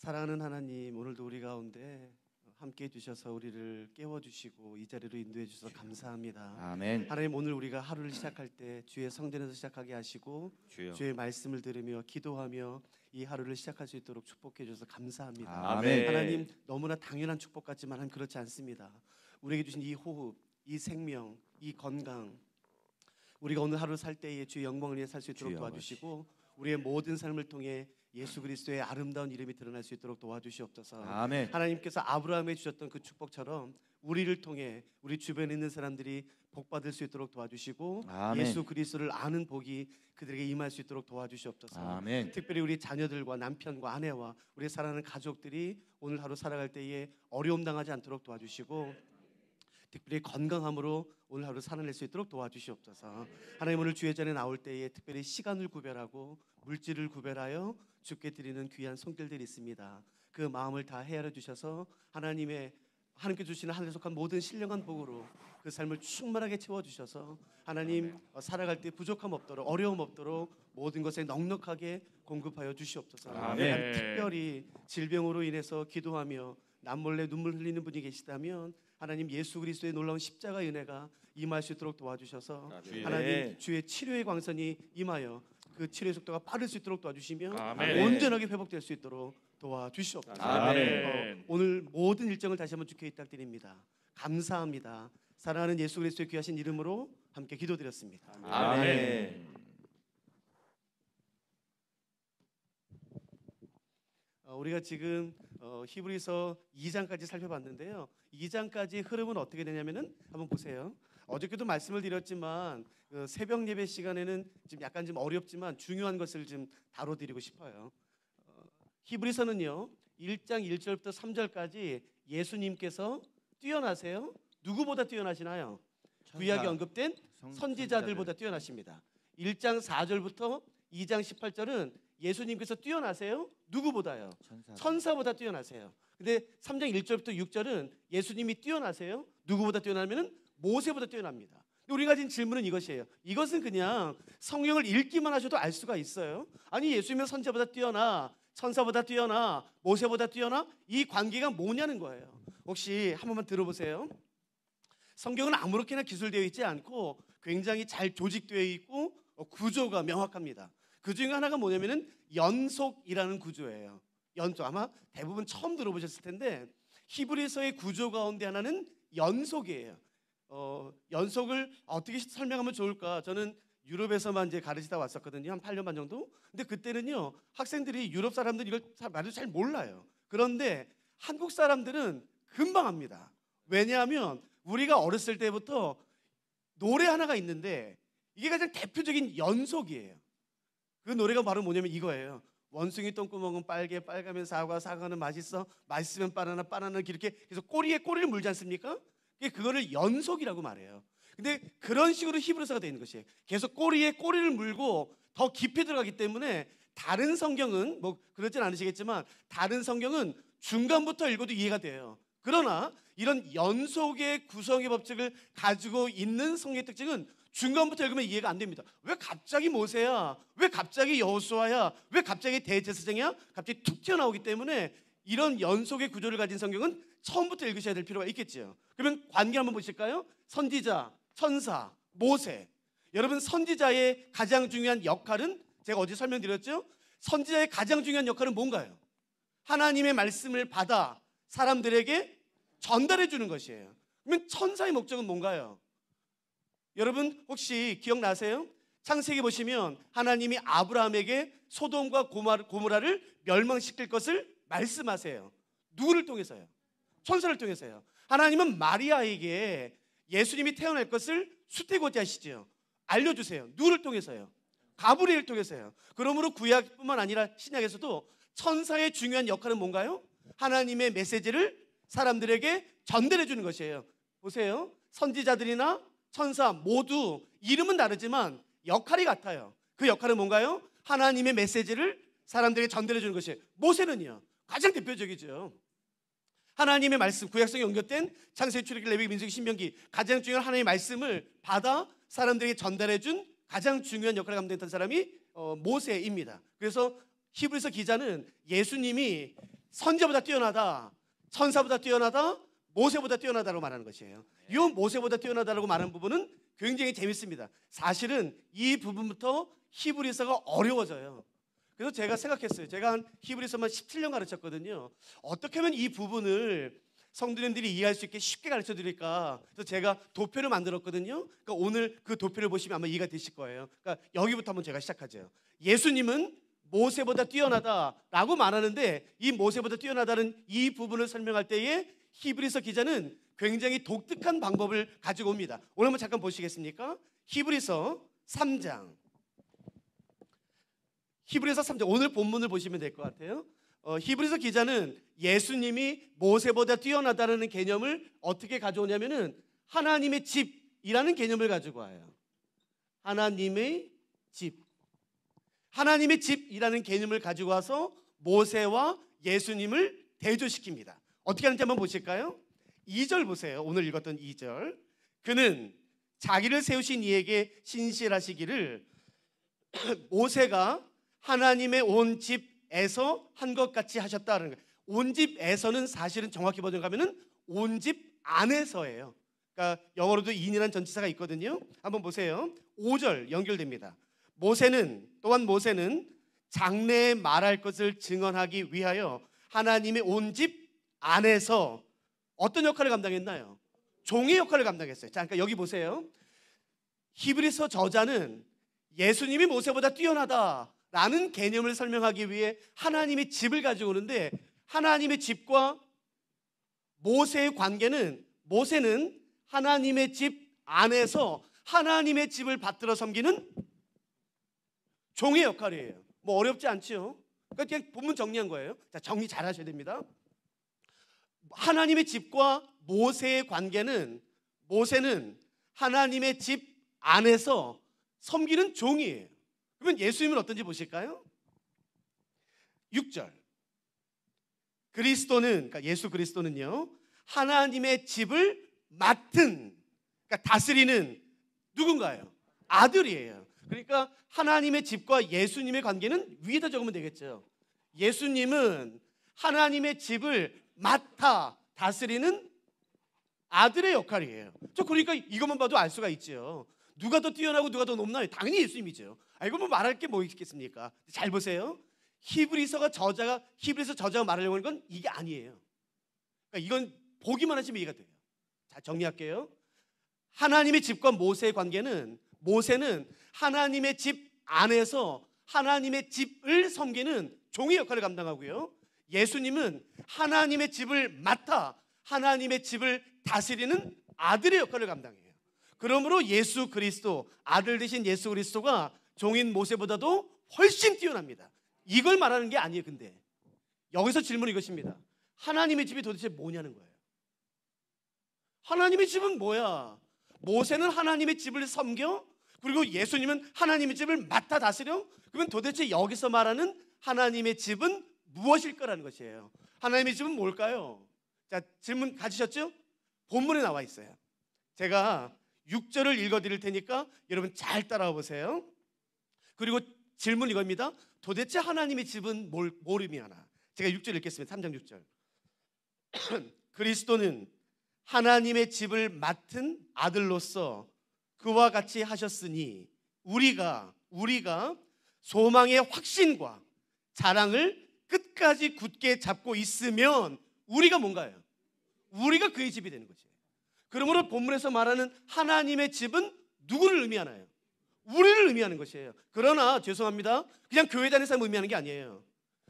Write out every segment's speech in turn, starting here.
사랑하는 하나님, 오늘도 우리 가운데 함께 해주셔서 우리를 깨워주시고 이 자리로 인도해 주셔서 감사합니다. 아멘. 하나님, 오늘 우리가 하루를 시작할 때 주의 성전에서 시작하게 하시고 주여. 주의 말씀을 들으며 기도하며 이 하루를 시작할 수 있도록 축복해 주셔서 감사합니다. 아멘. 하나님, 너무나 당연한 축복 같지만 하나님 그렇지 않습니다. 우리에게 주신 이 호흡, 이 생명, 이 건강, 우리가 오늘 하루 살 때에 주의 영광을 위해 살 수 있도록 도와주시고 우리의 모든 삶을 통해 예수 그리스도의 아름다운 이름이 드러날 수 있도록 도와주시옵소서. 아멘. 하나님께서 아브라함에 주셨던 그 축복처럼 우리를 통해 우리 주변에 있는 사람들이 복받을 수 있도록 도와주시고 아멘. 예수 그리스도를 아는 복이 그들에게 임할 수 있도록 도와주시옵소서. 아멘. 특별히 우리 자녀들과 남편과 아내와 우리 사랑하는 가족들이 오늘 하루 살아갈 때에 어려움 당하지 않도록 도와주시고 특별히 건강함으로 오늘 하루 살아낼 수 있도록 도와주시옵소서. 하나님, 오늘 주의 전에 나올 때에 특별히 시간을 구별하고 물질을 구별하여 주께 드리는 귀한 손길들이 있습니다. 그 마음을 다 헤아려 주셔서 하나님께 주시는 하늘에 속한 모든 신령한 복으로 그 삶을 충만하게 채워주셔서 하나님 살아갈 때 부족함 없도록 어려움 없도록 모든 것에 넉넉하게 공급하여 주시옵소서. 아멘. 특별히 질병으로 인해서 기도하며 남몰래 눈물 흘리는 분이 계시다면 하나님 예수 그리스도의 놀라운 십자가 은혜가 임할 수 있도록 도와주셔서 하나님 주의 치료의 광선이 임하여 그 치료의 속도가 빠를 수 있도록 도와주시며 온전하게 회복될 수 있도록 도와주시옵소서. 오늘 모든 일정을 다시 한번 주께 부탁드립니다. 감사합니다. 사랑하는 예수 그리스도의 귀하신 이름으로 함께 기도드렸습니다. 아멘. 우리가 지금 히브리서 2장까지 살펴봤는데요. 2장까지 흐름은 어떻게 되냐면은 한번 보세요. 어저께도 말씀을 드렸지만 새벽 예배 시간에는 좀 약간 좀 어렵지만 중요한 것을 좀 다뤄드리고 싶어요. 히브리서는요 1장 1절부터 3절까지 예수님께서 뛰어나세요. 누구보다 뛰어나시나요? 구약에 언급된 선지자들보다 뛰어나십니다. 1장 4절부터 2장 18절은 예수님께서 뛰어나세요. 누구보다요? 천사보다 뛰어나세요. 근데 3장 1절부터 6절은 예수님이 뛰어나세요. 누구보다 뛰어나면은 모세보다 뛰어납니다. 우리가 가진 질문은 이것이에요. 이것은 그냥 성경을 읽기만 하셔도 알 수가 있어요. 아니, 예수님은 선지자보다 뛰어나, 천사보다 뛰어나, 모세보다 뛰어나, 이 관계가 뭐냐는 거예요. 혹시 한 번만 들어보세요. 성경은 아무렇게나 기술되어 있지 않고 굉장히 잘 조직되어 있고 구조가 명확합니다. 그 중에 하나가 뭐냐면은 연속이라는 구조예요. 연속, 아마 대부분 처음 들어보셨을 텐데 히브리서의 구조 가운데 하나는 연속이에요. 연속을 어떻게 설명하면 좋을까? 저는 유럽에서만 이제 가르치다 왔었거든요. 한 8년 반 정도. 근데 그때는요 학생들이 유럽 사람들이 이걸 말을 잘 몰라요. 그런데 한국 사람들은 금방 합니다. 왜냐하면 우리가 어렸을 때부터 노래 하나가 있는데 이게 가장 대표적인 연속이에요. 그 노래가 바로 뭐냐면 이거예요. 원숭이 똥구멍은 빨개, 빨가면 사과, 사과는 맛있어, 맛있으면 바나나, 바나나는 이렇게 계속 꼬리에 꼬리를 물지 않습니까? 그거를 연속이라고 말해요. 근데 그런 식으로 히브리서가 되어 있는 것이에요. 계속 꼬리에 꼬리를 물고 더 깊이 들어가기 때문에 다른 성경은 뭐 그렇진 않으시겠지만 다른 성경은 중간부터 읽어도 이해가 돼요. 그러나 이런 연속의 구성의 법칙을 가지고 있는 성경의 특징은 중간부터 읽으면 이해가 안 됩니다. 왜 갑자기 모세야? 왜 갑자기 여호수아야? 왜 갑자기 대제사장이야? 갑자기 툭 튀어나오기 때문에 이런 연속의 구조를 가진 성경은 처음부터 읽으셔야 될 필요가 있겠죠. 그러면 관계 한번 보실까요? 선지자, 천사, 모세. 여러분, 선지자의 가장 중요한 역할은 제가 어제 설명드렸죠? 선지자의 가장 중요한 역할은 뭔가요? 하나님의 말씀을 받아 사람들에게 전달해 주는 것이에요. 그러면 천사의 목적은 뭔가요? 여러분 혹시 기억나세요? 창세기 보시면 하나님이 아브라함에게 소돔과 고모라를 멸망시킬 것을 말씀하세요. 누구를 통해서요? 천사를 통해서요. 하나님은 마리아에게 예수님이 태어날 것을 수태고자 하시죠. 알려주세요. 누구를 통해서요? 가브리엘을 통해서요. 그러므로 구약뿐만 아니라 신약에서도 천사의 중요한 역할은 뭔가요? 하나님의 메시지를 사람들에게 전달해 주는 것이에요. 보세요. 선지자들이나 천사 모두 이름은 다르지만 역할이 같아요. 그 역할은 뭔가요? 하나님의 메시지를 사람들에게 전달해 주는 것이에요. 모세는요 가장 대표적이죠. 하나님의 말씀, 구약성에 옮겼된 창세기, 출애굽기, 레위기, 민수기, 신명기 가장 중요한 하나님의 말씀을 받아 사람들에게 전달해 준 가장 중요한 역할을 감당했던 사람이 모세입니다. 그래서 히브리서 기자는 예수님이 선지자보다 뛰어나다, 천사보다 뛰어나다, 모세보다 뛰어나다라고 말하는 것이에요. 이 모세보다 뛰어나다라고 말하는 부분은 굉장히 재밌습니다. 사실은 이 부분부터 히브리서가 어려워져요. 그래서 제가 생각했어요. 제가 한 히브리서만 17년 가르쳤거든요. 어떻게 하면 이 부분을 성도님들이 이해할 수 있게 쉽게 가르쳐 드릴까? 그래서 제가 도표를 만들었거든요. 그러니까 오늘 그 도표를 보시면 아마 이해가 되실 거예요. 그러니까 여기부터 한번 제가 시작하죠. 예수님은 모세보다 뛰어나다라고 말하는데, 이 모세보다 뛰어나다는 이 부분을 설명할 때에 히브리서 기자는 굉장히 독특한 방법을 가지고 옵니다. 오늘 한번 잠깐 보시겠습니까? 히브리서 3장. 히브리서 3장, 오늘 본문을 보시면 될 것 같아요. 히브리서 기자는 예수님이 모세보다 뛰어나다는 개념을 어떻게 가져오냐면은 하나님의 집이라는 개념을 가지고 와요. 하나님의 집. 하나님의 집이라는 개념을 가지고 와서 모세와 예수님을 대조시킵니다. 어떻게 하는지 한번 보실까요? 2절 보세요. 오늘 읽었던 2절. 그는 자기를 세우신 이에게 신실하시기를 모세가 하나님의 온 집에서 한 것 같이 하셨다는 거예요. 온 집에서는 사실은 정확히 번역하면은 온 집 안에서예요. 그러니까 영어로도 in이라는 전치사가 있거든요. 한번 보세요. 5절 연결됩니다. 또한 모세는 장래에 말할 것을 증언하기 위하여 하나님의 온 집 안에서 어떤 역할을 감당했나요? 종의 역할을 감당했어요. 자, 그러니까 여기 보세요. 히브리서 저자는 예수님이 모세보다 뛰어나다라는 개념을 설명하기 위해 하나님의 집을 가지고 오는데, 하나님의 집과 모세의 관계는, 모세는 하나님의 집 안에서 하나님의 집을 받들어 섬기는 종의 역할이에요. 뭐 어렵지 않지요? 그러니까 그냥 본문 정리한 거예요. 자, 정리 잘 하셔야 됩니다. 하나님의 집과 모세의 관계는, 모세는 하나님의 집 안에서 섬기는 종이에요. 그러면 예수님은 어떤지 보실까요? 6절. 그리스도는, 그러니까 예수 그리스도는요, 하나님의 집을 맡은, 그러니까 다스리는 누군가요? 아들이에요. 그러니까 하나님의 집과 예수님의 관계는 위에다 적으면 되겠죠. 예수님은 하나님의 집을 맡아 다스리는 아들의 역할이에요. 그러니까 이것만 봐도 알 수가 있죠. 누가 더 뛰어나고 누가 더 높나요? 당연히 예수님이죠. 이거 뭐 말할 게 뭐 있겠습니까? 잘 보세요. 히브리서 저자가 말하려고 하는 건 이게 아니에요. 그러니까 이건 보기만 하시면 이해가 돼요. 자, 정리할게요. 하나님의 집과 모세의 관계는, 모세는 하나님의 집 안에서 하나님의 집을 섬기는 종의 역할을 감당하고요, 예수님은 하나님의 집을 맡아 하나님의 집을 다스리는 아들의 역할을 감당해요. 그러므로 예수 그리스도, 아들 되신 예수 그리스도가 종인 모세보다도 훨씬 뛰어납니다. 이걸 말하는 게 아니에요. 근데 여기서 질문은 이것입니다. 하나님의 집이 도대체 뭐냐는 거예요. 하나님의 집은 뭐야? 모세는 하나님의 집을 섬겨, 그리고 예수님은 하나님의 집을 맡아 다스려? 그러면 도대체 여기서 말하는 하나님의 집은 무엇일 거라는 것이에요. 하나님의 집은 뭘까요? 자, 질문 가지셨죠? 본문에 나와 있어요. 제가 6절을 읽어드릴 테니까 여러분 잘 따라와 보세요. 그리고 질문 이겁니다. 도대체 하나님의 집은 뭘 의미하나? 제가 6절 읽겠습니다. 3장 6절. 그리스도는 하나님의 집을 맡은 아들로서 그와 같이 하셨으니 우리가 소망의 확신과 자랑을 끝까지 굳게 잡고 있으면 우리가 뭔가요? 우리가 그의 집이 되는 거죠. 그러므로 본문에서 말하는 하나님의 집은 누구를 의미하나요? 우리를 의미하는 것이에요. 그러나 죄송합니다, 그냥 교회 다니는 사람 의미하는 게 아니에요.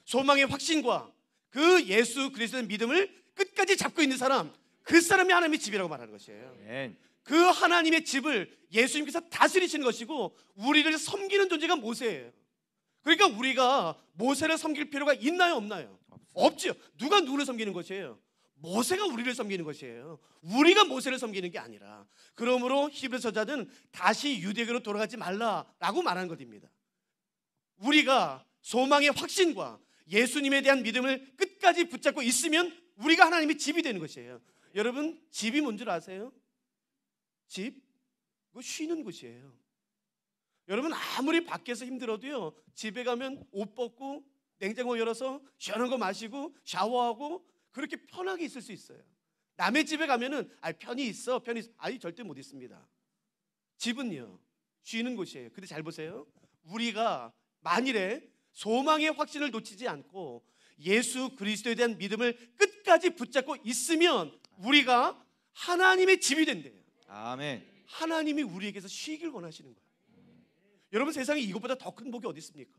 소망의 확신과 그 예수 그리스도의 믿음을 끝까지 잡고 있는 사람, 그 사람이 하나님의 집이라고 말하는 것이에요. 그 하나님의 집을 예수님께서 다스리시는 것이고 우리를 섬기는 존재가 모세예요. 그러니까 우리가 모세를 섬길 필요가 있나요, 없나요? 없죠. 누가 누구를 섬기는 것이에요? 모세가 우리를 섬기는 것이에요. 우리가 모세를 섬기는 게 아니라. 그러므로 히브리서 저자는 다시 유대교로 돌아가지 말라라고 말하는 것입니다. 우리가 소망의 확신과 예수님에 대한 믿음을 끝까지 붙잡고 있으면 우리가 하나님의 집이 되는 것이에요. 여러분, 집이 뭔 줄 아세요? 집? 그거 쉬는 곳이에요. 여러분, 아무리 밖에서 힘들어도요, 집에 가면 옷 벗고 냉장고 열어서 시원한 거 마시고 샤워하고 그렇게 편하게 있을 수 있어요. 남의 집에 가면은 편히 있어. 절대 못 있습니다. 집은요, 쉬는 곳이에요. 근데 잘 보세요. 우리가 만일에 소망의 확신을 놓치지 않고 예수 그리스도에 대한 믿음을 끝까지 붙잡고 있으면 우리가 하나님의 집이 된대요. 아멘. 하나님이 우리에게서 쉬길 원하시는 거예요. 여러분, 세상에 이것보다 더 큰 복이 어디 있습니까?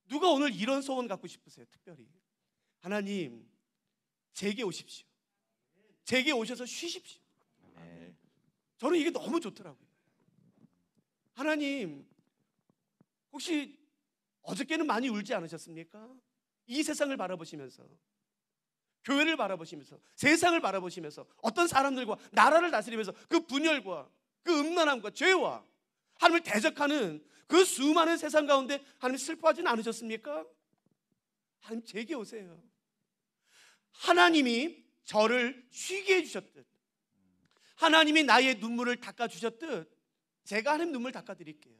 누가 오늘 이런 소원 갖고 싶으세요? 특별히 하나님, 제게 오십시오. 제게 오셔서 쉬십시오. 아멘. 저는 이게 너무 좋더라고요. 하나님, 혹시 어저께는 많이 울지 않으셨습니까? 이 세상을 바라보시면서, 교회를 바라보시면서, 세상을 바라보시면서, 어떤 사람들과 나라를 다스리면서 그 분열과 그 음란함과 죄와 하나님을 대적하는 그 수많은 세상 가운데 하나님 슬퍼하지는 않으셨습니까? 하나님, 제게 오세요. 하나님이 저를 쉬게 해주셨듯, 하나님이 나의 눈물을 닦아주셨듯 제가 하나님 눈물 닦아드릴게요.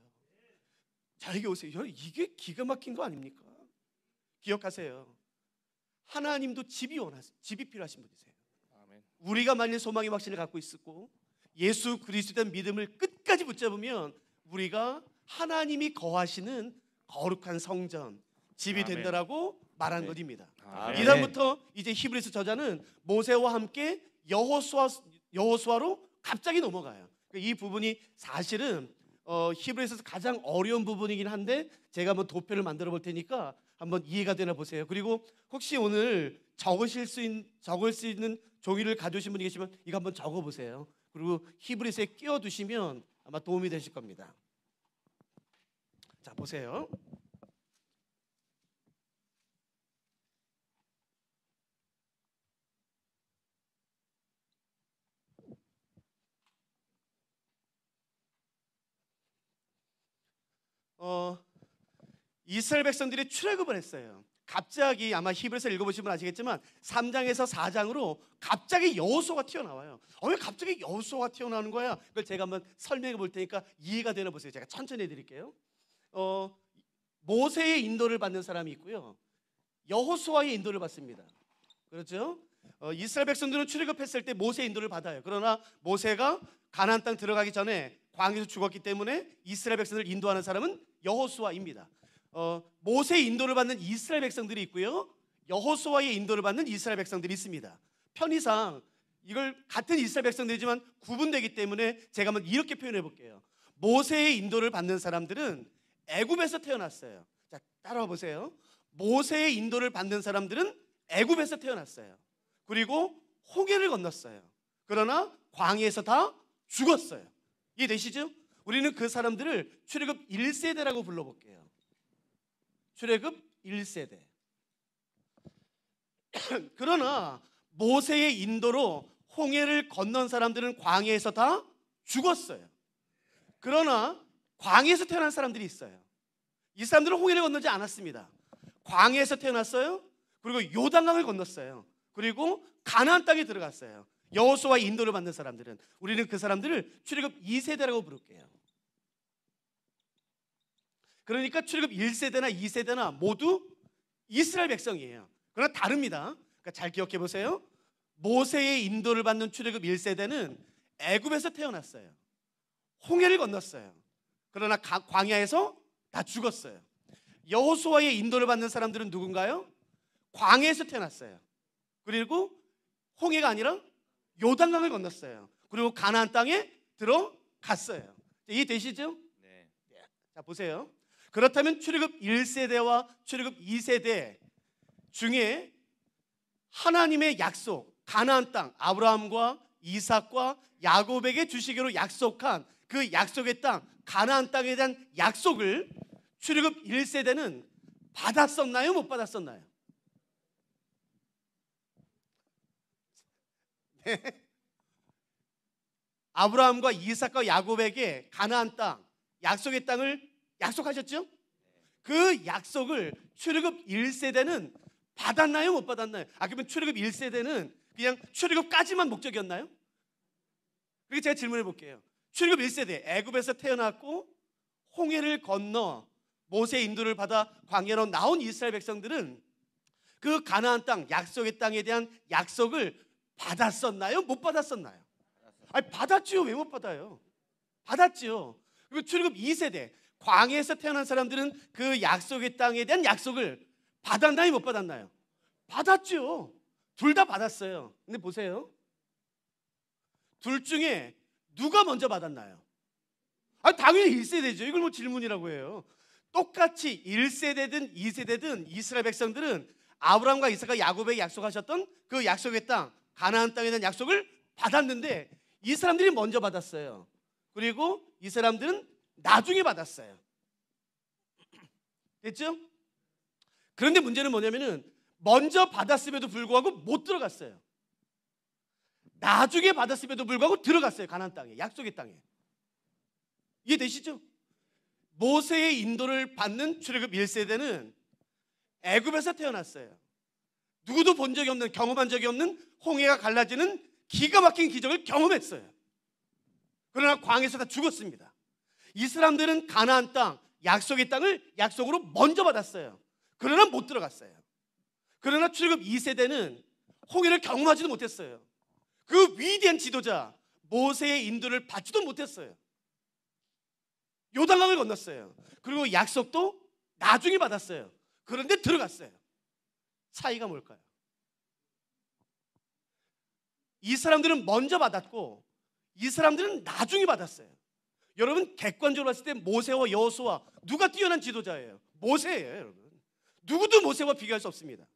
저에게 오세요. 이게 기가 막힌 거 아닙니까? 기억하세요. 하나님도 집이 필요하신 분이세요. 아멘. 우리가 만일 소망의 확신을 갖고 있고 예수 그리스도에 대한 믿음을 끝까지 붙잡으면 우리가 하나님이 거하시는 거룩한 성전, 집이 아멘. 된다라고 말한 네. 것입니다. 아멘. 이 다음부터 이제 히브리서 저자는 모세와 함께 여호수아로 갑자기 넘어가요. 이 부분이 사실은 히브리서에서 가장 어려운 부분이긴 한데 제가 한번 도표를 만들어 볼 테니까 한번 이해가 되나 보세요. 그리고 혹시 오늘 적을 수 있는 종이를 가져오신 분이 계시면 이거 한번 적어 보세요. 그리고 히브리서에 끼워 두시면 아마 도움이 되실 겁니다. 자, 보세요. 이스라엘 백성들이 출애굽을 했어요. 갑자기 아마 히브리서 읽어보시면 아시겠지만 3장에서 4장으로 갑자기 여호수아가 튀어나와요. 왜 갑자기 여호수아가 튀어나오는 거야? 그걸 제가 한번 설명해 볼 테니까 이해가 되나 보세요. 제가 천천히 해드릴게요. 모세의 인도를 받는 사람이 있고요, 여호수아의 인도를 받습니다. 그렇죠? 이스라엘 백성들은 출애굽했을 때 모세의 인도를 받아요. 그러나 모세가 가나안 땅 들어가기 전에 광야에서 죽었기 때문에 이스라엘 백성들을 인도하는 사람은 여호수아입니다. 모세의 인도를 받는 이스라엘 백성들이 있고요, 여호수아의 인도를 받는 이스라엘 백성들이 있습니다. 편의상 이걸 같은 이스라엘 백성들이지만 구분되기 때문에 제가 한번 이렇게 표현해 볼게요. 모세의 인도를 받는 사람들은 애굽에서 태어났어요. 자, 따라와 보세요. 모세의 인도를 받는 사람들은 애굽에서 태어났어요. 그리고 홍해를 건넜어요. 그러나 광야에서 다 죽었어요. 이해되시죠? 우리는 그 사람들을 출애굽 1세대라고 불러볼게요. 출애굽 1세대. 그러나 모세의 인도로 홍해를 건넌 사람들은 광야에서 다 죽었어요. 그러나 광야에서 태어난 사람들이 있어요. 이 사람들은 홍해를 건너지 않았습니다. 광야에서 태어났어요. 그리고 요단강을 건넜어요. 그리고 가나안 땅에 들어갔어요. 여호수아의 인도를 받는 사람들은, 우리는 그 사람들을 출애굽 2세대라고 부를게요. 그러니까 출애굽 1세대나 2세대나 모두 이스라엘 백성이에요. 그러나 다릅니다. 그러니까 잘 기억해 보세요. 모세의 인도를 받는 출애굽 1세대는 애굽에서 태어났어요. 홍해를 건넜어요. 그러나 광야에서 다 죽었어요. 여호수아의 인도를 받는 사람들은 누군가요? 광야에서 태어났어요. 그리고 홍해가 아니라 요단강을 건넜어요. 그리고 가나안 땅에 들어갔어요. 이해되시죠? 네. 자, 보세요. 그렇다면 출애굽 1세대와 출애굽 2세대 중에 하나님의 약속, 가나안 땅, 아브라함과 이삭과 야곱에게 주시기로 약속한 그 약속의 땅, 가나안 땅에 대한 약속을 출애굽 1세대는 받았었나요? 못 받았었나요? 네. 아브라함과 이삭과 야곱에게 가나안 땅, 약속의 땅을 약속하셨죠? 그 약속을 출애굽 1세대는 받았나요? 못 받았나요? 그러면 출애굽 1세대는 그냥 출애굽까지만 목적이었나요? 그렇게 제가 질문해 볼게요. 출애굽 1세대, 애굽에서 태어났고 홍해를 건너 모세의 인도를 받아 광야로 나온 이스라엘 백성들은 그 가나안 땅, 약속의 땅에 대한 약속을 받았었나요? 못 받았었나요? 아니, 받았지요. 왜 못 받아요? 받았지요. 그리고 출애굽 2세대 광야에서 태어난 사람들은 그 약속의 땅에 대한 약속을 받았나요? 못 받았나요? 받았지요. 둘 다 받았어요. 근데 보세요. 둘 중에 누가 먼저 받았나요? 당연히 1세대죠. 이걸 뭐 질문이라고 해요. 똑같이 1세대든 2세대든 이스라엘 백성들은 아브라함과 이삭과 야곱에게 약속하셨던 그 약속의 땅, 가나안 땅에 대한 약속을 받았는데 이 사람들이 먼저 받았어요. 그리고 이 사람들은 나중에 받았어요. 됐죠? 그런데 문제는 뭐냐면은 먼저 받았음에도 불구하고 못 들어갔어요. 나중에 받았음에도 불구하고 들어갔어요. 가나안 땅에, 약속의 땅에. 이해되시죠? 모세의 인도를 받는 출애굽 1세대는 애굽에서 태어났어요. 누구도 본 적이 없는, 경험한 적이 없는 홍해가 갈라지는 기가 막힌 기적을 경험했어요. 그러나 광야에서 다 죽었습니다. 이 사람들은 가나안 땅, 약속의 땅을 약속으로 먼저 받았어요. 그러나 못 들어갔어요. 그러나 출애굽 2세대는 홍해를 경험하지도 못했어요. 그 위대한 지도자 모세의 인도를 받지도 못했어요. 요단강을 건넜어요. 그리고 약속도 나중에 받았어요. 그런데 들어갔어요. 차이가 뭘까요? 이 사람들은 먼저 받았고 이 사람들은 나중에 받았어요. 여러분, 객관적으로 봤을 때 모세와 여호수아 누가 뛰어난 지도자예요? 모세예요, 여러분. 누구도 모세와 비교할 수 없습니다.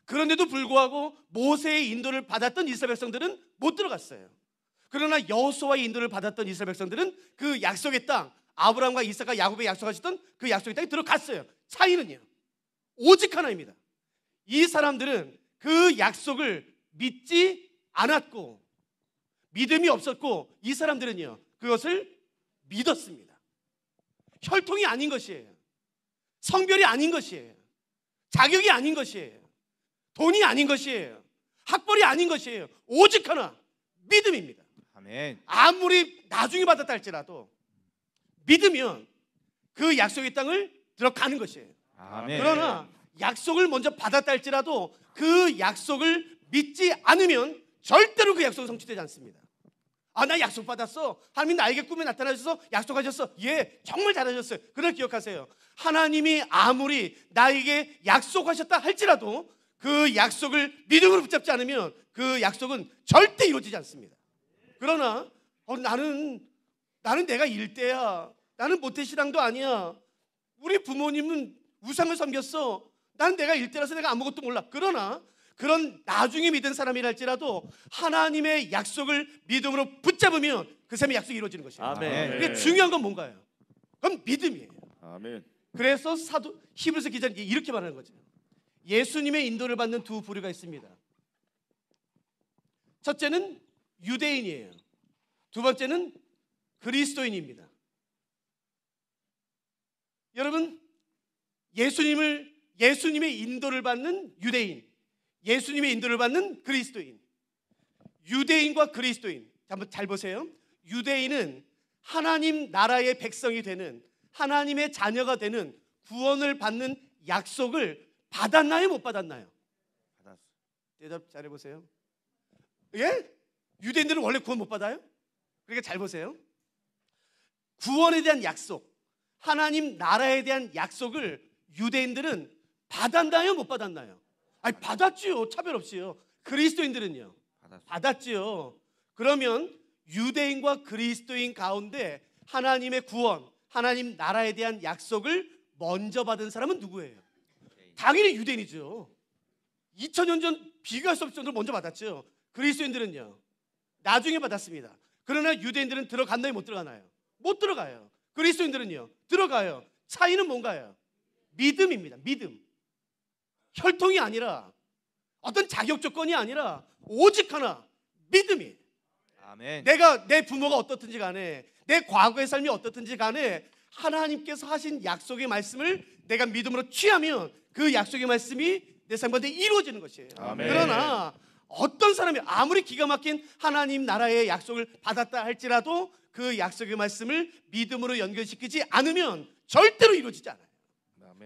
그런데도 불구하고 모세의 인도를 받았던 이스라엘 백성들은 못 들어갔어요. 그러나 여호수아의 인도를 받았던 이스라엘 백성들은 그 약속의 땅, 아브라함과 이삭과 야곱에 약속하셨던 그 약속의 땅에 들어갔어요. 차이는요, 오직 하나입니다. 이 사람들은 그 약속을 믿지 않았고 믿음이 없었고, 이 사람들은요 그것을 믿었습니다. 혈통이 아닌 것이에요. 성별이 아닌 것이에요. 자격이 아닌 것이에요. 돈이 아닌 것이에요. 학벌이 아닌 것이에요. 오직 하나, 믿음입니다. 아멘. 아무리 나중에 받았다 할지라도 믿으면 그 약속의 땅을 들어가는 것이에요. 아멘. 그러나 약속을 먼저 받았다 할지라도 그 약속을 믿지 않으면 절대로 그 약속은 성취되지 않습니다. 나 약속 받았어. 하나님 나에게 꿈에 나타나셔서 약속하셨어. 예, 정말 잘하셨어요. 그걸 기억하세요. 하나님이 아무리 나에게 약속하셨다 할지라도 그 약속을 믿음으로 붙잡지 않으면 그 약속은 절대 이루어지지 않습니다. 그러나 나는 내가 일대야. 나는 모태신앙도 아니야. 우리 부모님은 우상을 섬겼어. 나는 내가 일대라서 내가 아무것도 몰라. 그러나 그런 나중에 믿은 사람이랄지라도 하나님의 약속을 믿음으로 붙잡으면 그 사람의 약속이 이루어지는 것이에요. 아멘. 그게 중요한 건 뭔가요? 그건 믿음이에요. 아멘. 그래서 사도 히브리서 기자는 이렇게 말하는 거죠. 예수님의 인도를 받는 두 부류가 있습니다. 첫째는 유대인이에요. 두 번째는 그리스도인입니다. 여러분, 예수님의 인도를 받는 유대인, 예수님의 인도를 받는 그리스도인. 유대인과 그리스도인, 한번 잘 보세요. 유대인은 하나님 나라의 백성이 되는, 하나님의 자녀가 되는, 구원을 받는 약속을 받았나요? 못 받았나요? 받았어. 대답 잘 해보세요. 예? 유대인들은 원래 구원 못 받아요? 그러니까 잘 보세요. 구원에 대한 약속, 하나님 나라에 대한 약속을 유대인들은 받았나요? 못 받았나요? 받았지요. 차별 없이요. 그리스도인들은요? 받았지요. 그러면 유대인과 그리스도인 가운데 하나님의 구원, 하나님 나라에 대한 약속을 먼저 받은 사람은 누구예요? 당연히 유대인이죠. 2000년 전 비교할 수 없을 정도로 먼저 받았죠. 그리스도인들은요, 나중에 받았습니다. 그러나 유대인들은 들어갔나요? 못 들어가나요? 못 들어가요. 그리스도인들은요, 들어가요. 차이는 뭔가요? 믿음입니다. 믿음. 혈통이 아니라, 어떤 자격 조건이 아니라 오직 하나, 믿음이에요. 아멘. 내 부모가 어떻든지 간에, 내 과거의 삶이 어떻든지 간에 하나님께서 하신 약속의 말씀을 내가 믿음으로 취하면 그 약속의 말씀이 내 삶 가운데 이루어지는 것이에요. 아멘. 그러나 어떤 사람이 아무리 기가 막힌 하나님 나라의 약속을 받았다 할지라도 그 약속의 말씀을 믿음으로 연결시키지 않으면 절대로 이루어지지 않아요.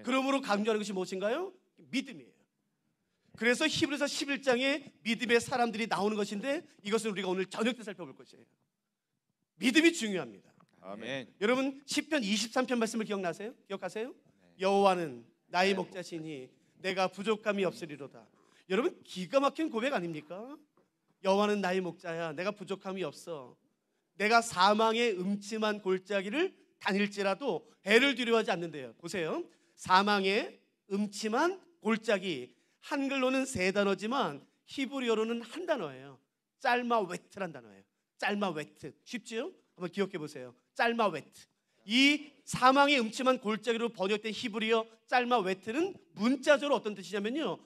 그러므로 강조하는 것이 무엇인가요? 믿음이에요. 그래서 히브리서 11장에 믿음의 사람들이 나오는 것인데 이것을 우리가 오늘 저녁 때 살펴볼 것이에요. 믿음이 중요합니다. 아멘. 여러분 시편 23편 말씀을 기억나세요? 기억하세요? 여호와는 나의 목자시니 내가 부족함이 없으리로다. 여러분 기가 막힌 고백 아닙니까? 여호와는 나의 목자야. 내가 부족함이 없어. 내가 사망의 음침한 골짜기를 다닐지라도 해를 두려워하지 않는데요. 보세요. 사망의 음침한 골짜기. 한글로는 세 단어지만 히브리어로는 한 단어예요. 짤마웨트란 단어예요. 짤마웨트. 쉽지요? 한번 기억해 보세요. 짤마웨트. 이 사망의 음침한 골짜기로 번역된 히브리어 짤마웨트는 문자적으로 어떤 뜻이냐면요,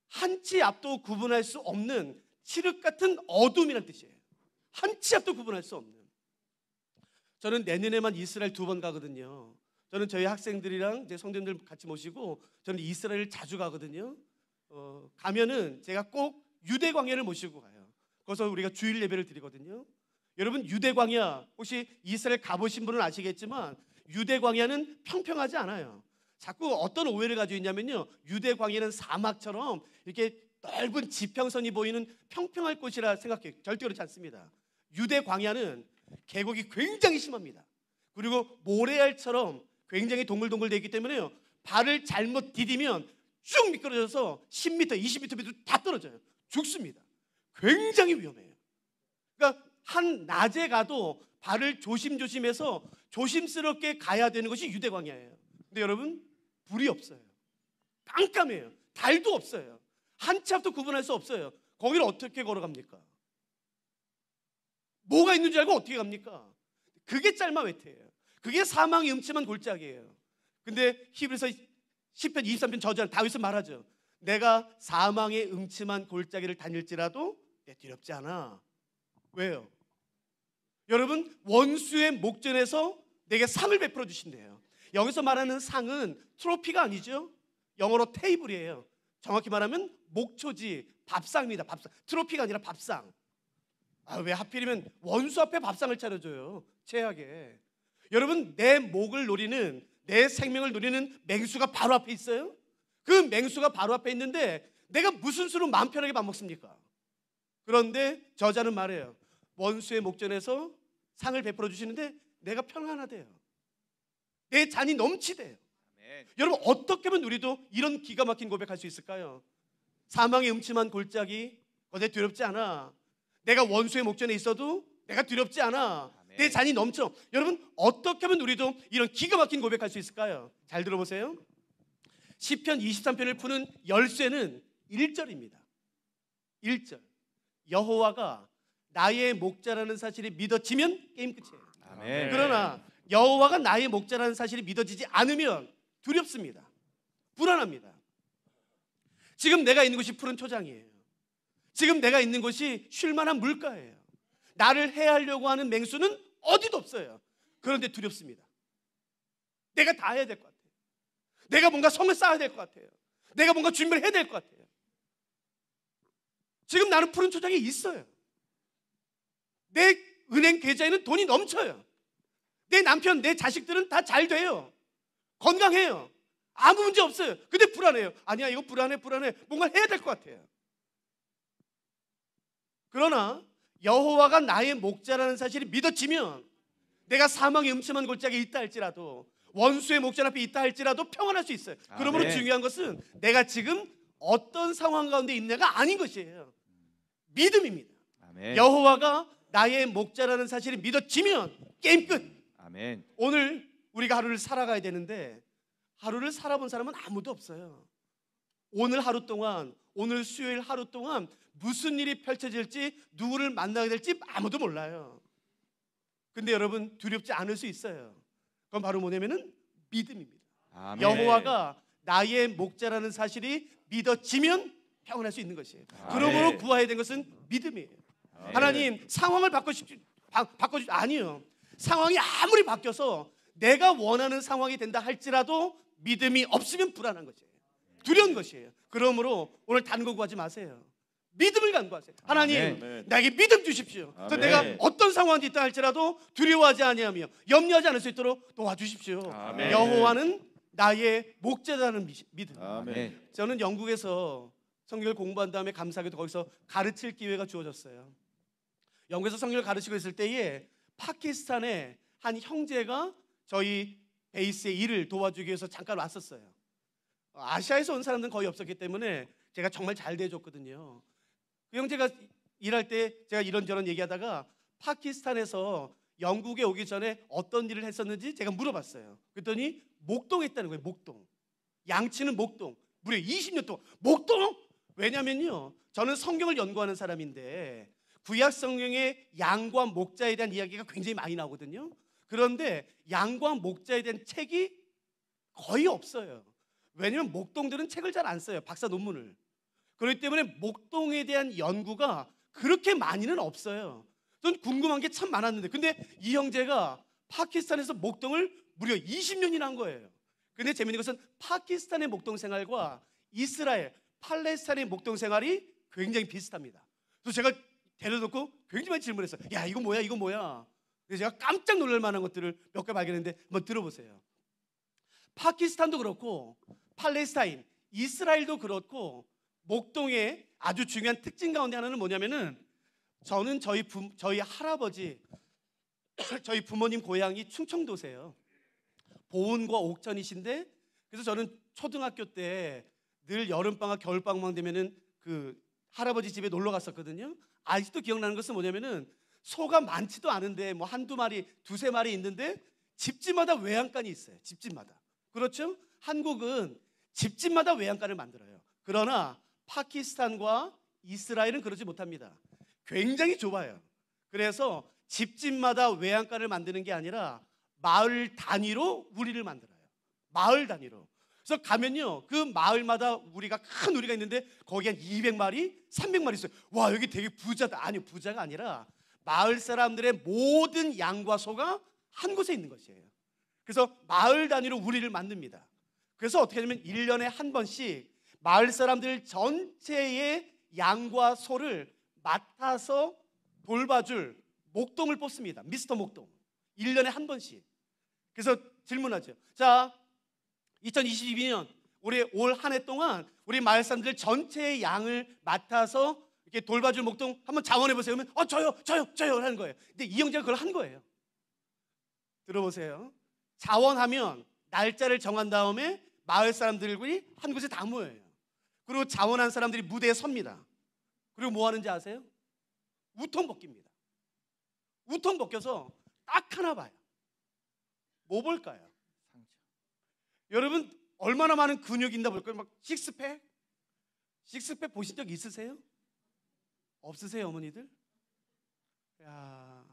한치 앞도 구분할 수 없는 칠흑 같은 어둠이란 뜻이에요. 한치 앞도 구분할 수 없는. 저는 내년에만 이스라엘 2번 가거든요. 저는 저희 학생들이랑 제 성도님들 같이 모시고 저는 이스라엘을 자주 가거든요. 가면은 제가 꼭 유대 광야를 모시고 가요. 거기서 우리가 주일 예배를 드리거든요. 여러분 유대 광야 혹시 이스라엘 가보신 분은 아시겠지만 유대 광야는 평평하지 않아요. 자꾸 어떤 오해를 가지고 있냐면요, 유대 광야는 사막처럼 이렇게 넓은 지평선이 보이는 평평할 곳이라 생각해요. 절대 그렇지 않습니다. 유대 광야는 계곡이 굉장히 심합니다. 그리고 모래알처럼 굉장히 동글동글 되어 있기 때문에요, 발을 잘못 디디면 쭉 미끄러져서 10m, 20m 밑으로 다 떨어져요. 죽습니다. 굉장히 위험해요. 그러니까 한 낮에 가도 발을 조심조심해서 조심스럽게 가야 되는 것이 유대 광야예요. 근데 여러분 불이 없어요. 깜깜해요. 달도 없어요. 한치 앞도 구분할 수 없어요. 거기를 어떻게 걸어갑니까? 뭐가 있는 줄 알고 어떻게 갑니까? 그게 짤마웨트예요. 그게 사망이 음침한 골짜기예요. 근데 히브리서 10편 23편 저자는 다윗은 말하죠. 내가 사망의 음침한 골짜기를 다닐지라도 내 두렵지 않아. 왜요? 여러분 원수의 목전에서 내게 상을 베풀어 주신대요. 여기서 말하는 상은 트로피가 아니죠. 영어로 테이블이에요. 정확히 말하면 목초지, 밥상입니다. 밥상. 트로피가 아니라 밥상. 왜 하필이면 원수 앞에 밥상을 차려줘요? 최악에. 여러분 내 목을 노리는, 내 생명을 노리는 맹수가 바로 앞에 있어요. 그 맹수가 바로 앞에 있는데 내가 무슨 수로 마음 편하게 밥 먹습니까? 그런데 저자는 말해요. 원수의 목전에서 상을 베풀어 주시는데 내가 평안하대요. 내 잔이 넘치대요. 아멘. 여러분 어떻게 하면 우리도 이런 기가 막힌 고백할 수 있을까요? 사망의 음침한 골짜기 어제 두렵지 않아. 내가 원수의 목전에 있어도 내가 두렵지 않아. 아멘. 내 잔이 넘쳐. 여러분 어떻게 하면 우리도 이런 기가 막힌 고백할 수 있을까요? 잘 들어보세요. 시편 23편을 푸는 열쇠는 1절입니다. 1절. 여호와가 나의 목자라는 사실이 믿어지면 게임 끝이에요. 아멘. 그러나 여호와가 나의 목자라는 사실이 믿어지지 않으면 두렵습니다. 불안합니다. 지금 내가 있는 곳이 푸른 초장이에요. 지금 내가 있는 곳이 쉴만한 물가예요. 나를 해하려고 하는 맹수는 어디도 없어요. 그런데 두렵습니다. 내가 다 해야 될 것 같아요. 내가 뭔가 성을 쌓아야 될 것 같아요. 내가 뭔가 준비를 해야 될 것 같아요. 지금 나는 푸른 초장에 있어요. 내 은행 계좌에는 돈이 넘쳐요. 내 남편, 내 자식들은 다 잘 돼요. 건강해요. 아무 문제 없어요. 근데 불안해요. 아니야, 이거 불안해. 뭔가 해야 될 것 같아요. 그러나 여호와가 나의 목자라는 사실이 믿어지면 내가 사망의 음침한 골짜기에 있다 할지라도, 원수의 목전 앞에 있다 할지라도 평안할 수 있어요. 그러므로 아멘. 중요한 것은 내가 지금 어떤 상황 가운데 있냐가 아닌 것이에요. 믿음입니다. 아멘. 여호와가 나의 목자라는 사실이 믿어지면 게임 끝. 아멘. 오늘 우리가 하루를 살아가야 되는데 하루를 살아본 사람은 아무도 없어요. 오늘 하루 동안, 오늘 수요일 하루 동안 무슨 일이 펼쳐질지, 누구를 만나게 될지 아무도 몰라요. 근데 여러분 두렵지 않을 수 있어요. 그건 바로 뭐냐면은 믿음입니다. 아멘. 여호와가 나의 목자라는 사실이 믿어지면 평안할 수 있는 것이에요. 아멘. 그러므로 구해야 되는 것은 믿음이에요. 아멘. 하나님 상황을 바꿔주십시오. 아니요. 상황이 아무리 바뀌어서 내가 원하는 상황이 된다 할지라도 믿음이 없으면 불안한 것이에요. 두려운 것이에요. 그러므로 오늘 다른 거 구하지 마세요. 믿음을 간구하세요. 하나님, 아멘. 나에게 믿음 주십시오. 그래서 아멘. 내가 어떤 상황이 있다 할지라도 두려워하지 아니하며 염려하지 않을 수 있도록 도와주십시오. 아멘. 여호와는 나의 목자라는 믿음. 아멘. 저는 영국에서 성경을 공부한 다음에 감사하게도 거기서 가르칠 기회가 주어졌어요. 영국에서 성경을 가르치고 있을 때에 파키스탄의 한 형제가 저희 베이스의 일을 도와주기 위해서 잠깐 왔었어요. 아시아에서 온 사람들은 거의 없었기 때문에 제가 정말 잘 대해줬거든요. 그 형제가 일할 때 제가 이런저런 얘기하다가 파키스탄에서 영국에 오기 전에 어떤 일을 했었는지 제가 물어봤어요. 그랬더니 목동에 있다는 거예요. 목동. 양치는 목동. 무려 20년 동안 목동? 왜냐면요, 저는 성경을 연구하는 사람인데 구약 성경에 양과 목자에 대한 이야기가 굉장히 많이 나오거든요. 그런데 양과 목자에 대한 책이 거의 없어요. 왜냐면 목동들은 책을 잘 안 써요. 박사 논문을. 그렇기 때문에 목동에 대한 연구가 그렇게 많이는 없어요. 전 궁금한 게 참 많았는데, 근데 이 형제가 파키스탄에서 목동을 무려 20년이나 한 거예요. 근데 재밌는 것은 파키스탄의 목동 생활과 이스라엘, 팔레스타인의 목동 생활이 굉장히 비슷합니다. 그래서 제가 데려놓고 굉장히 많이 질문했어요. 야, 이거 뭐야, 이거 뭐야. 그래서 제가 깜짝 놀랄 만한 것들을 몇 개 발견했는데 한번 들어보세요. 파키스탄도 그렇고 팔레스타인, 이스라엘도 그렇고 목동의 아주 중요한 특징 가운데 하나는 뭐냐면은, 저는 저희 할아버지, 저희 부모님 고향이 충청도세요. 보은과 옥천이신데, 그래서 저는 초등학교 때 늘 여름방학, 겨울방학 되면은 그 할아버지 집에 놀러 갔었거든요. 아직도 기억나는 것은 뭐냐면은 소가 많지도 않은데 뭐 한두 마리, 두세 마리 있는데 집집마다 외양간이 있어요. 집집마다. 그렇죠? 한국은 집집마다 외양간을 만들어요. 그러나 파키스탄과 이스라엘은 그러지 못합니다. 굉장히 좁아요. 그래서 집집마다 외양간을 만드는 게 아니라 마을 단위로 우리를 만들어요. 마을 단위로. 그래서 가면요, 그 마을마다 큰 우리가 있는데 거기 한 200마리, 300마리 있어요. 와, 여기 되게 부자다. 아니요, 부자가 아니라 마을 사람들의 모든 양과 소가 한 곳에 있는 것이에요. 그래서 마을 단위로 우리를 만듭니다. 그래서 어떻게 하냐면 1년에 한 번씩 마을 사람들 전체의 양과 소를 맡아서 돌봐줄 목동을 뽑습니다. 미스터 목동. 1년에 한 번씩. 그래서 질문하죠. 자, 2022년 우리 올 한 해 동안 우리 마을 사람들 전체의 양을 맡아서 이렇게 돌봐줄 목동 한번 자원해 보세요. 그러면 저요 하는 거예요. 근데 이 형제가 그걸 한 거예요. 들어보세요. 자원하면 날짜를 정한 다음에 마을 사람들이 한 곳에 다 모여요. 그리고 자원한 사람들이 무대에 섭니다. 그리고 뭐 하는지 아세요? 우통 벗깁니다. 우통 벗겨서 딱 하나 봐요. 뭐 볼까요? 여러분 얼마나 많은 근육이 있나 볼까요? 막 식스팩? 식스팩 보신 적 있으세요? 없으세요, 어머니들? 야,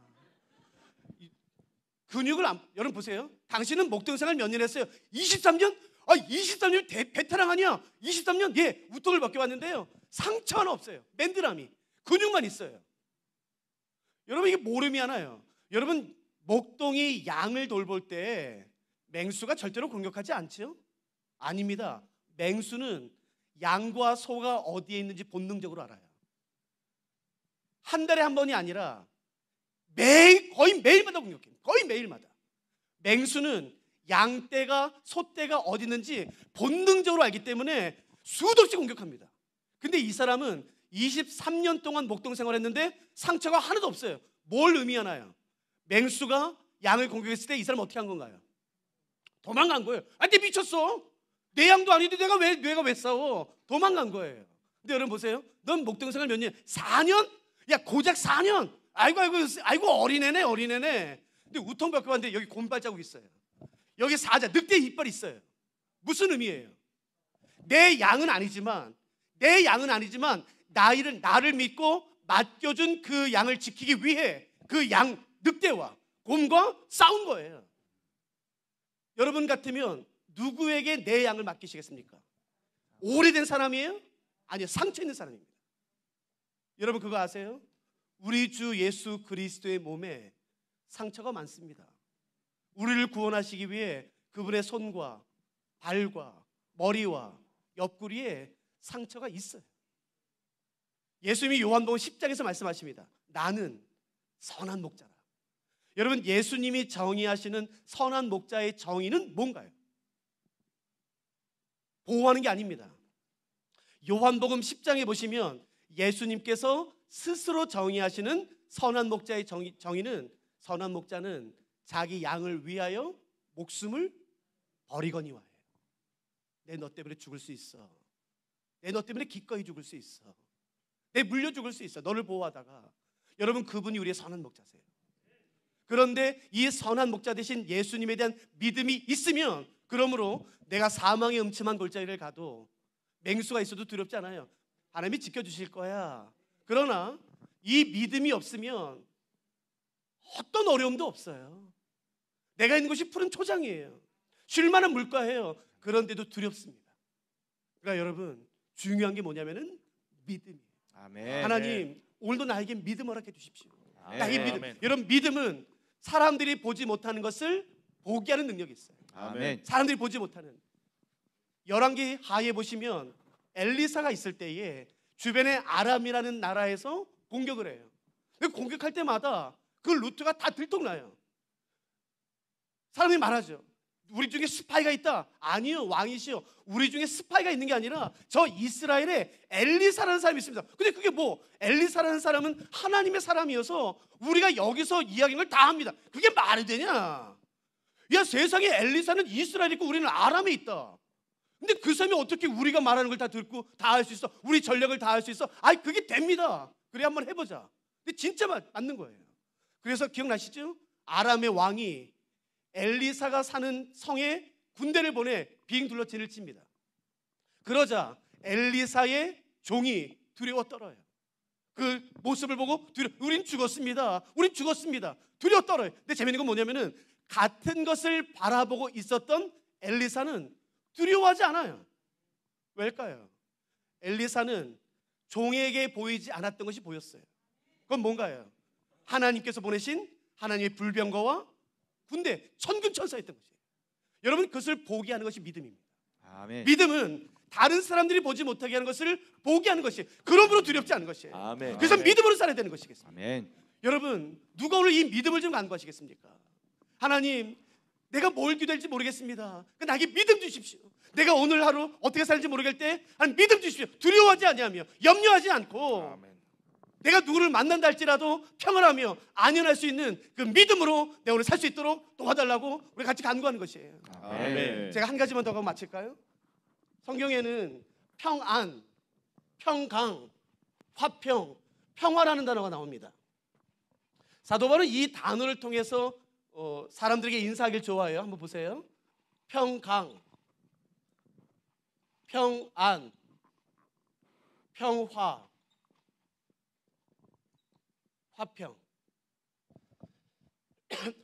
근육을 여러분 보세요. 당신은 목동 생활 몇 년 했어요? 23년? 23년 베테랑 아니야? 23년? 예, 우통을 벗겨봤는데요, 상처 하나 없어요. 맨드라미, 근육만 있어요. 여러분 이게 뭘 의미하나요? 여러분 목동이 양을 돌볼 때 맹수가 절대로 공격하지 않죠? 아닙니다. 맹수는 양과 소가 어디에 있는지 본능적으로 알아요. 한 달에 한 번이 아니라 거의 매일마다 공격해요. 거의 매일마다. 맹수는 양떼가 소떼가 어디 있는지 본능적으로 알기 때문에 수도 없이 공격합니다. 근데 이 사람은 23년 동안 목동 생활했는데 상처가 하나도 없어요. 뭘 의미하나요? 맹수가 양을 공격했을 때 이 사람은 어떻게 한 건가요? 도망간 거예요. 내 미쳤어. 내 양도 아닌데 내가 왜 싸워? 도망간 거예요. 근데 여러분 보세요. 넌 목동 생활 몇 년? 4년? 야, 고작 4년. 아이고 어린애네. 근데 우통 벗겨봤는데 여기 곰발 자국 있어요. 여기 사자, 늑대 이빨 있어요. 무슨 의미예요? 내 양은 아니지만 나를 믿고 맡겨준 그 양을 지키기 위해 그 양 늑대와 곰과 싸운 거예요. 여러분 같으면 누구에게 내 양을 맡기시겠습니까? 오래된 사람이에요? 아니요, 상처 있는 사람입니다. 여러분 그거 아세요? 우리 주 예수 그리스도의 몸에 상처가 많습니다. 우리를 구원하시기 위해 그분의 손과 발과 머리와 옆구리에 상처가 있어요. 예수님이 요한복음 10장에서 말씀하십니다. 나는 선한 목자라. 여러분 예수님이 정의하시는 선한 목자의 정의는 뭔가요? 보호하는 게 아닙니다. 요한복음 10장에 보시면 예수님께서 스스로 정의하시는 선한 목자의 정의는, 선한 목자는 자기 양을 위하여 목숨을 버리거니와예요. 내 너 때문에 죽을 수 있어. 내 너 때문에 기꺼이 죽을 수 있어. 내 물려 죽을 수 있어. 너를 보호하다가. 여러분, 그분이 우리의 선한 목자세요. 그런데 이 선한 목자 대신 예수님에 대한 믿음이 있으면, 그러므로 내가 사망의 음침한 골짜기를 가도 맹수가 있어도 두렵지 않아요. 하나님이 지켜주실 거야. 그러나 이 믿음이 없으면 어떤 어려움도 없어요. 내가 있는 곳이 푸른 초장이에요. 쉴 만한 물가예요. 그런데도 두렵습니다. 그러니까 여러분, 중요한 게 뭐냐면은 믿음이에요. 아멘. 하나님, 오늘도 나에게 믿음 허락해 주십시오. 아멘. 나에게 믿음. 아멘. 여러분, 믿음은 사람들이 보지 못하는 것을 보게 하는 능력이 있어요. 아멘. 사람들이 보지 못하는. 열왕기 하에 보시면 엘리사가 있을 때에 주변에 아람이라는 나라에서 공격을 해요. 공격할 때마다 그 루트가 다 들통나요. 사람이 말하죠. 우리 중에 스파이가 있다. 아니요, 왕이시여. 우리 중에 스파이가 있는 게 아니라 저 이스라엘에 엘리사라는 사람이 있습니다. 근데 그게 뭐, 엘리사라는 사람은 하나님의 사람이어서 우리가 여기서 이야기하는 걸 다 합니다. 그게 말이 되냐? 야, 세상에 엘리사는 이스라엘에 있고 우리는 아람에 있다. 근데 그 사람이 어떻게 우리가 말하는 걸 다 듣고 다 할 수 있어? 우리 전략을 다 할 수 있어? 아이, 그게 됩니다. 그래, 한번 해보자. 근데 진짜 맞는 거예요. 그래서 기억나시죠? 아람의 왕이 엘리사가 사는 성에 군대를 보내 빙 둘러 진을 칩니다. 그러자 엘리사의 종이 두려워 떨어요. 그 모습을 보고 우린 죽었습니다. 우린 죽었습니다. 두려워 떨어요. 근데 재밌는 건 뭐냐면은 같은 것을 바라보고 있었던 엘리사는 두려워하지 않아요. 왜일까요? 엘리사는 종에게 보이지 않았던 것이 보였어요. 그건 뭔가요? 하나님께서 보내신 하나님의 불병거와 군대, 천군천사였던 것이에요. 여러분, 그것을 보게 하는 것이 믿음입니다. 아멘. 믿음은 다른 사람들이 보지 못하게 하는 것을 보게 하는 것이, 그러므로 두렵지 않은 것이에요. 아멘. 그래서 아멘. 믿음으로 살아야 되는 것이겠습니다. 아멘. 여러분, 누가 오늘 이 믿음을 좀 간구하시겠습니까? 하나님, 내가 뭘 기도할지 모르겠습니다. 나에게 믿음 주십시오. 내가 오늘 하루 어떻게 살지 모르겠을 때 하나님 믿음 주십시오. 두려워하지 아니하며 염려하지 않고 아멘. 내가 누구를 만난다 할지라도 평안하며 안연할 수 있는 그 믿음으로 내가 오늘 살 수 있도록 도와달라고 우리 같이 간구하는 것이에요. 아멘. 제가 한 가지만 더 하고 마칠까요? 성경에는 평안, 평강, 화평, 평화라는 단어가 나옵니다. 사도 바울은 이 단어를 통해서 사람들에게 인사하길 좋아해요. 한번 보세요. 평강, 평안, 평화, 화평.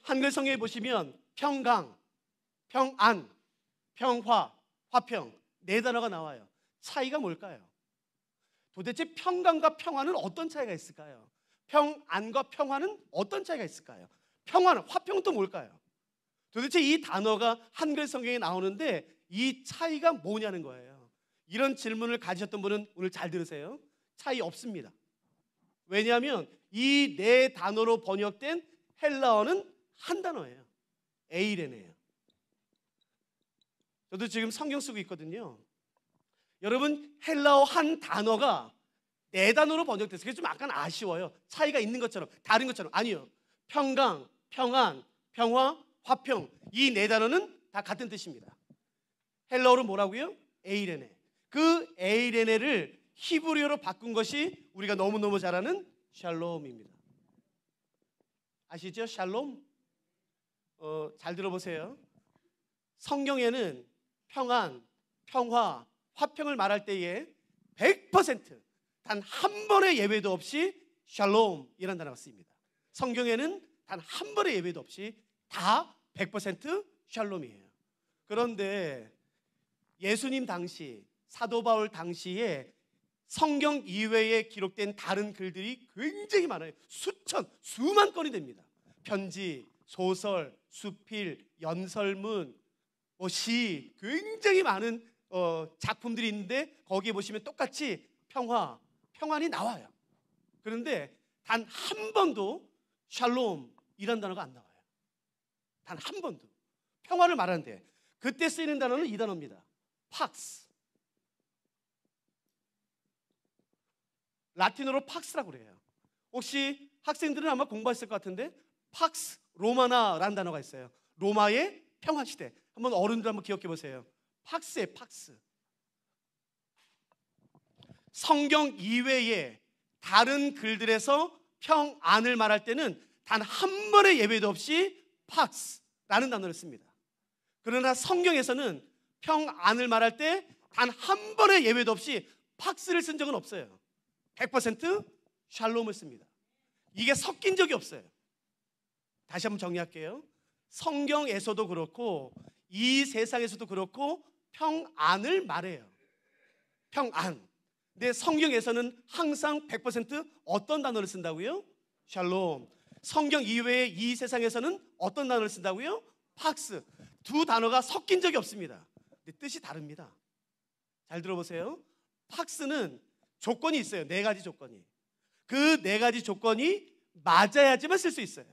한글 성경에 보시면 평강, 평안, 평화, 화평 네 단어가 나와요. 차이가 뭘까요? 도대체 평강과 평안은 어떤 차이가 있을까요? 평안과 평화는 어떤 차이가 있을까요? 평화는, 화평은 또 뭘까요? 도대체 이 단어가 한글 성경에 나오는데 이 차이가 뭐냐는 거예요. 이런 질문을 가지셨던 분은 오늘 잘 들으세요. 차이 없습니다. 왜냐하면 이 네 단어로 번역된 헬라어는 한 단어예요. 에이레네예요. 저도 지금 성경 쓰고 있거든요. 여러분, 헬라어 한 단어가 네 단어로 번역됐어요. 그래서 좀 약간 아쉬워요. 차이가 있는 것처럼, 다른 것처럼. 아니요. 평강, 평안, 평화, 화평 이 네 단어는 다 같은 뜻입니다. 헬라어로 뭐라고요? 에이레네. 그 에이레네를 히브리어로 바꾼 것이 우리가 너무너무 잘 아는 샬롬입니다. 아시죠? 샬롬? 잘 들어보세요. 성경에는 평안, 평화, 화평을 말할 때에 100% 단 한 번의 예외도 없이 샬롬이라는 단어가 쓰입니다. 성경에는 단 한 번의 예외도 없이 다 100% 샬롬이에요. 그런데 예수님 당시, 사도 바울 당시에 성경 이외에 기록된 다른 글들이 굉장히 많아요. 수천, 수만 건이 됩니다. 편지, 소설, 수필, 연설문, 시, 굉장히 많은 작품들이 있는데 거기에 보시면 똑같이 평안이 나와요. 그런데 단 한 번도 샬롬이라는 단어가 안 나와요. 단 한 번도. 평화를 말하는데 그때 쓰이는 단어는 이 단어입니다. 팍스. 라틴어로 팍스라고 그래요. 혹시 학생들은 아마 공부했을 것 같은데 팍스 로마나라는 단어가 있어요. 로마의 평화시대. 한번 어른들 한번 기억해 보세요. 팍스의 팍스. 성경 이외에 다른 글들에서 평안을 말할 때는 단 한 번의 예외도 없이 팍스라는 단어를 씁니다. 그러나 성경에서는 평안을 말할 때 단 한 번의 예외도 없이 팍스를 쓴 적은 없어요. 100% 샬롬을 씁니다. 이게 섞인 적이 없어요. 다시 한번 정리할게요. 성경에서도 그렇고 이 세상에서도 그렇고 평안을 말해요. 평안. 근데 성경에서는 항상 100% 어떤 단어를 쓴다고요? 샬롬. 성경 이외의 이 세상에서는 어떤 단어를 쓴다고요? 팍스. 두 단어가 섞인 적이 없습니다. 근데 뜻이 다릅니다. 잘 들어보세요. 팍스는 조건이 있어요. 4가지 조건이. 그 4가지 조건이 맞아야지만 쓸 수 있어요.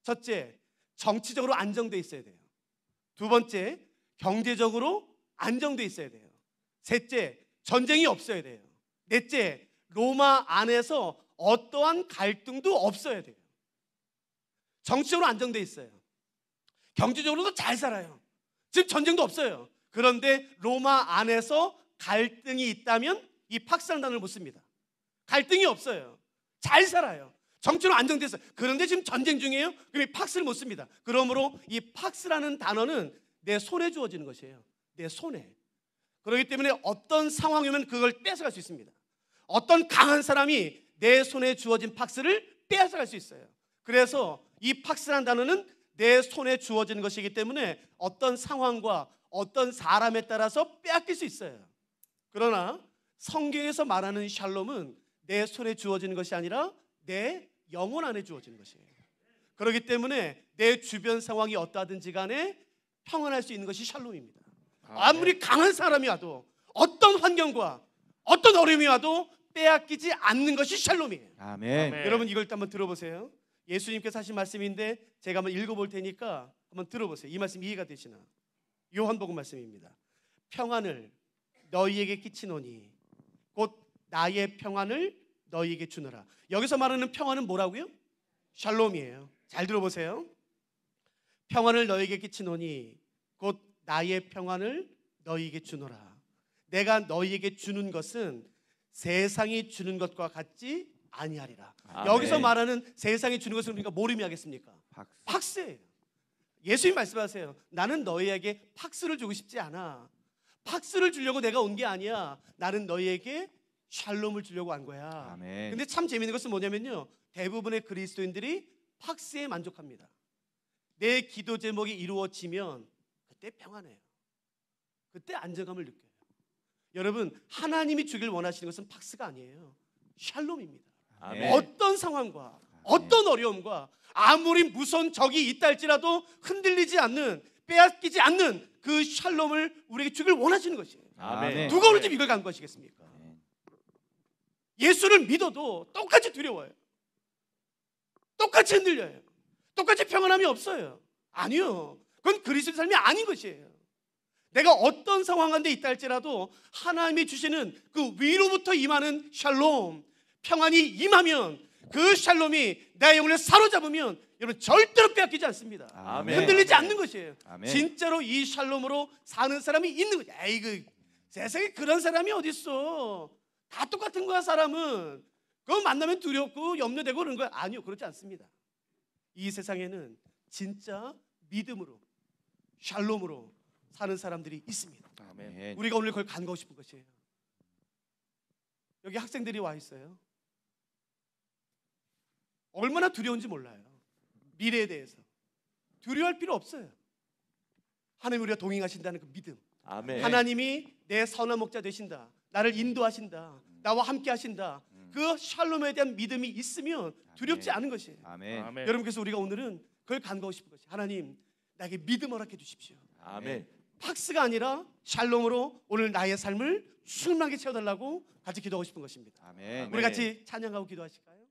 첫째, 정치적으로 안정돼 있어야 돼요. 두 번째, 경제적으로 안정돼 있어야 돼요. 셋째, 전쟁이 없어야 돼요. 넷째, 로마 안에서 어떠한 갈등도 없어야 돼요. 정치적으로 안정돼 있어요. 경제적으로도 잘 살아요. 지금 전쟁도 없어요. 그런데 로마 안에서 갈등이 있다면 이 팍스라는 단어를 못 씁니다. 갈등이 없어요. 잘 살아요. 정치로 안정됐어요. 그런데 지금 전쟁 중이에요. 그럼 이 팍스를 못 씁니다. 그러므로 이 팍스라는 단어는 내 손에 주어지는 것이에요. 내 손에. 그렇기 때문에 어떤 상황이면 그걸 뺏어갈 수 있습니다. 어떤 강한 사람이 내 손에 주어진 팍스를 뺏어갈 수 있어요. 그래서 이 팍스라는 단어는 내 손에 주어지는 것이기 때문에 어떤 상황과 어떤 사람에 따라서 빼앗길 수 있어요. 그러나 성경에서 말하는 샬롬은 내 손에 주어지는 것이 아니라 내 영혼 안에 주어지는 것이에요. 그렇기 때문에 내 주변 상황이 어떠하든지 간에 평안할 수 있는 것이 샬롬입니다. 아무리 강한 사람이 와도 어떤 환경과 어떤 어려움이 와도 빼앗기지 않는 것이 샬롬이에요. 아멘. 여러분 이걸 또 한번 들어보세요. 예수님께서 하신 말씀인데 제가 한번 읽어볼 테니까 한번 들어보세요. 이 말씀 이해가 되시나? 요한복음 말씀입니다. 평안을 너희에게 끼치노니 곧 나의 평안을 너희에게 주노라. 여기서 말하는 평안은 뭐라고요? 샬롬이에요. 잘 들어보세요. 평안을 너희에게 끼치노니 곧 나의 평안을 너희에게 주노라. 내가 너희에게 주는 것은 세상이 주는 것과 같지 아니하리라. 아멘. 여기서 말하는 세상이 주는 것은 우리가 뭘 의미하겠습니까? 팍스예요. 예수님 말씀하세요. 나는 너희에게 팍스를 주고 싶지 않아. 팍스를 주려고 내가 온 게 아니야. 나는 너희에게 샬롬을 주려고 한 거야. 아멘. 근데 참 재미있는 것은 뭐냐면요, 대부분의 그리스도인들이 팍스에 만족합니다. 내 기도 제목이 이루어지면 그때 평안해요. 그때 안정감을 느껴요. 여러분, 하나님이 주길 원하시는 것은 팍스가 아니에요. 샬롬입니다. 아멘. 어떤 상황과 어떤 어려움과 아무리 무서운 적이 있다 할지라도 흔들리지 않는, 빼앗기지 않는 그 샬롬을 우리에게 주길 원하시는 것이에요. 아멘. 누가 오늘 집 이걸 간구하시겠습니까? 예수를 믿어도 똑같이 두려워요. 똑같이 흔들려요. 똑같이 평안함이 없어요. 아니요. 그건 그리스도의 삶이 아닌 것이에요. 내가 어떤 상황 가운데 있다 할지라도 하나님이 주시는 그 위로부터 임하는 샬롬, 평안이 임하면 그 샬롬이 내 영혼을 사로잡으면 여러분 절대로 빼앗기지 않습니다. 아멘. 흔들리지 않는 것이에요. 아멘. 진짜로 이 샬롬으로 사는 사람이 있는 거예요. 에이, 세상에 그런 사람이 어디 있어? 다 똑같은 거야. 사람은 그거 만나면 두렵고 염려되고 그런 거야. 아니요, 그렇지 않습니다. 이 세상에는 진짜 믿음으로 샬롬으로 사는 사람들이 있습니다. 아멘. 우리가 오늘 그걸 간구하고 싶은 것이에요. 여기 학생들이 와 있어요. 얼마나 두려운지 몰라요. 미래에 대해서 두려워할 필요 없어요. 하나님 우리가 동행하신다는 그 믿음. 아멘. 하나님이 내 선한 목자 되신다. 나를 인도하신다. 나와 함께 하신다. 그 샬롬에 대한 믿음이 있으면 두렵지 않은 것이에요. 아멘. 여러분, 그래서 우리가 오늘은 그걸 간구하고 싶은 것이에요. 하나님, 나에게 믿음 허락해 주십시오. 아멘. 팍스가 아니라 샬롬으로 오늘 나의 삶을 충만하게 채워달라고 같이 기도하고 싶은 것입니다. 아멘. 우리 같이 찬양하고 기도하실까요?